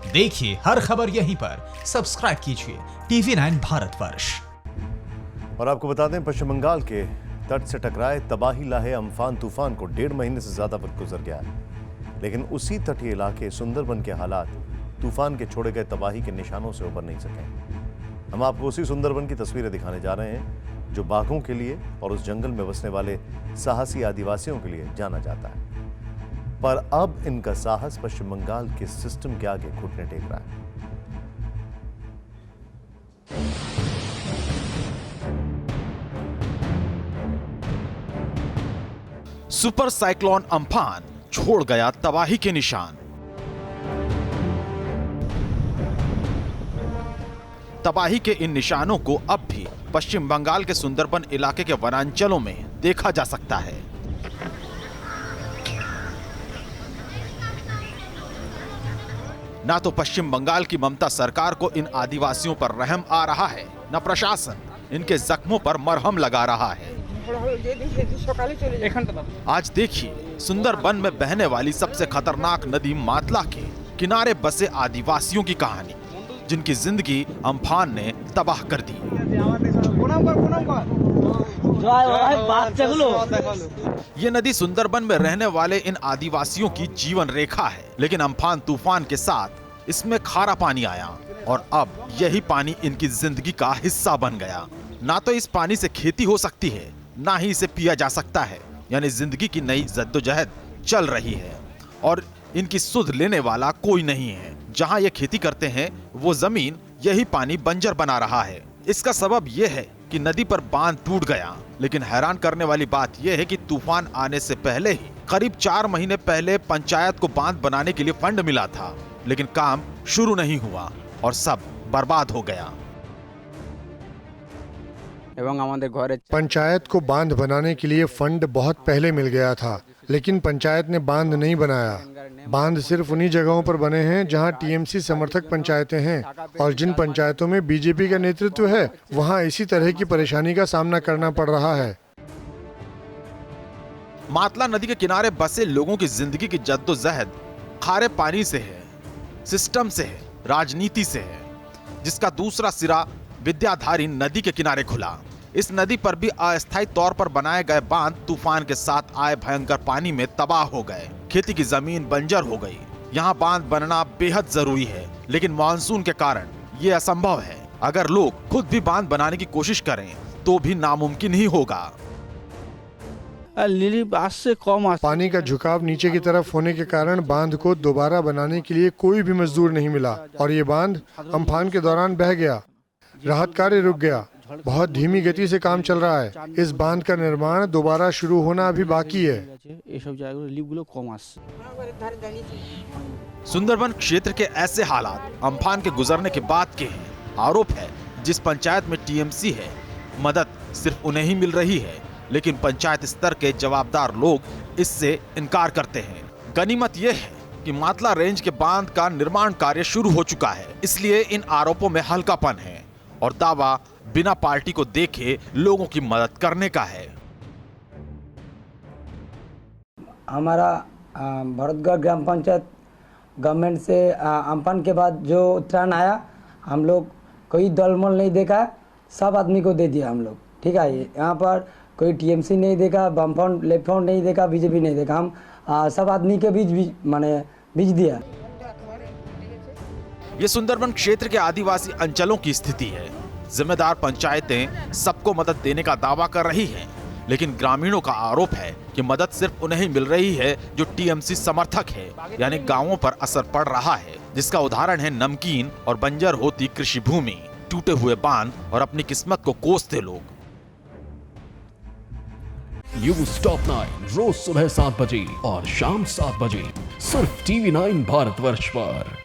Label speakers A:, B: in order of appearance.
A: देखिए हर खबर यहीं पर, सब्सक्राइब कीजिए TV9 भारतवर्ष।
B: और आपको बता दें, पश्चिम बंगाल के तट से टकराए तबाही लाहे अम्फान तूफान को 1.5 महीने से ज्यादा वक्त गुजर गया है, लेकिन उसी तटीय इलाके सुंदरबन के हालात तूफान के छोड़े गए तबाही के निशानों से उबर नहीं सके। हम आपको उसी सुंदरबन की तस्वीरें दिखाने जा रहे हैं जो बाघों के लिए और उस जंगल में बसने वाले साहसी आदिवासियों के लिए जाना जाता है। पर अब इनका साहस पश्चिम बंगाल के सिस्टम के आगे घुटने टेक रहा है।
C: सुपर साइक्लोन अम्फान छोड़ गया तबाही के निशान। तबाही के इन निशानों को अब भी पश्चिम बंगाल के सुंदरबन इलाके के वनांचलों में देखा जा सकता है। ना तो पश्चिम बंगाल की ममता सरकार को इन आदिवासियों पर रहम आ रहा है, न प्रशासन इनके जख्मों पर मरहम लगा रहा है। आज देखिए सुंदरबन में बहने वाली सबसे खतरनाक नदी मातला के किनारे बसे आदिवासियों की कहानी, जिनकी जिंदगी अम्फान ने तबाह कर दी। ये नदी सुंदरबन में रहने वाले इन आदिवासियों की जीवन रेखा है, लेकिन अम्फान तूफान के साथ इसमें खारा पानी आया और अब यही पानी इनकी जिंदगी का हिस्सा बन गया। ना तो इस पानी से खेती हो सकती है, ना ही इसे पिया जा सकता है, यानी जिंदगी की नई जद्दोजहद चल रही है और इनकी सुध लेने वाला कोई नहीं है। जहां ये खेती करते हैं वो जमीन यही पानी बंजर बना रहा है। इसका सबब यह है कि नदी पर बांध टूट गया, लेकिन हैरान करने वाली बात यह है कि तूफान आने से पहले ही करीब 4 महीने पहले पंचायत को बांध बनाने के लिए फंड मिला था, लेकिन काम शुरू नहीं हुआ और सब बर्बाद हो गया।
D: पंचायत को बांध बनाने के लिए फंड बहुत पहले मिल गया था, लेकिन पंचायत ने बांध नहीं बनाया। बांध सिर्फ उन्हीं जगहों पर बने हैं जहां टीएमसी समर्थक पंचायतें हैं, और जिन पंचायतों में बीजेपी का नेतृत्व है वहां इसी तरह की परेशानी का सामना करना पड़ रहा है।
C: मातला नदी के किनारे बसे लोगों की जिंदगी की जद्दोजहद खारे पानी से है, सिस्टम से है, राजनीति से है, जिसका दूसरा सिरा विद्याधारी नदी के किनारे खुला। इस नदी पर भी अस्थायी तौर पर बनाए गए बांध तूफान के साथ आए भयंकर पानी में तबाह हो गए। खेती की जमीन बंजर हो गई। यहाँ बांध बनना बेहद जरूरी है, लेकिन मानसून के कारण ये असंभव है। अगर लोग खुद भी बांध बनाने की कोशिश करें तो भी नामुमकिन ही होगा।
D: पानी का झुकाव नीचे की तरफ होने के कारण बांध को दोबारा बनाने के लिए कोई भी मजदूर नहीं मिला और ये बांध अम्फान के दौरान बह गया। राहत कार्य रुक गया। बहुत धीमी गति से काम चल रहा है। इस बांध का निर्माण दोबारा शुरू होना अभी बाकी है।
C: सुंदरबन क्षेत्र के ऐसे हालात अम्फान के गुजरने के बाद के हैं। आरोप है जिस पंचायत में टीएमसी है, मदद सिर्फ उन्हें ही मिल रही है, लेकिन पंचायत स्तर के जवाबदार लोग इससे इनकार करते हैं। गनीमत यह है कि मातला रेंज के बांध का निर्माण कार्य शुरू हो चुका है, इसलिए इन आरोपों में हल्कापन है और दावा बिना पार्टी को देखे लोगों की मदद करने का है।
E: हमारा भरतगढ़ ग्राम पंचायत गवर्नमेंट से अम्फान के बाद जो उत्तरायण आया, हम लोग कोई दलमल नहीं देखा, सब आदमी को दे दिया हम लोग। ठीक है, यहाँ पर कोई टीएमसी नहीं देखा, बम फ्रंट लेफ्ट फ्रंट नहीं देखा, बीजेपी नहीं देखा, हम सब आदमी के बीच दिया।
C: ये सुंदरबन क्षेत्र के आदिवासी अंचलों की स्थिति है। जिम्मेदार पंचायतें सबको मदद देने का दावा कर रही हैं, लेकिन ग्रामीणों का आरोप है कि मदद सिर्फ उन्हें ही मिल रही है जो टीएमसी समर्थक है, यानी गांवों पर असर पड़ रहा है, जिसका उदाहरण है नमकीन और बंजर होती कृषि भूमि, टूटे हुए बांध और अपनी किस्मत को कोसते लोग।
F: न्यूज़ टॉप 9 रोज सुबह 7 बजे और शाम 7 बजे सिर्फ TV9 भारतवर्ष पर।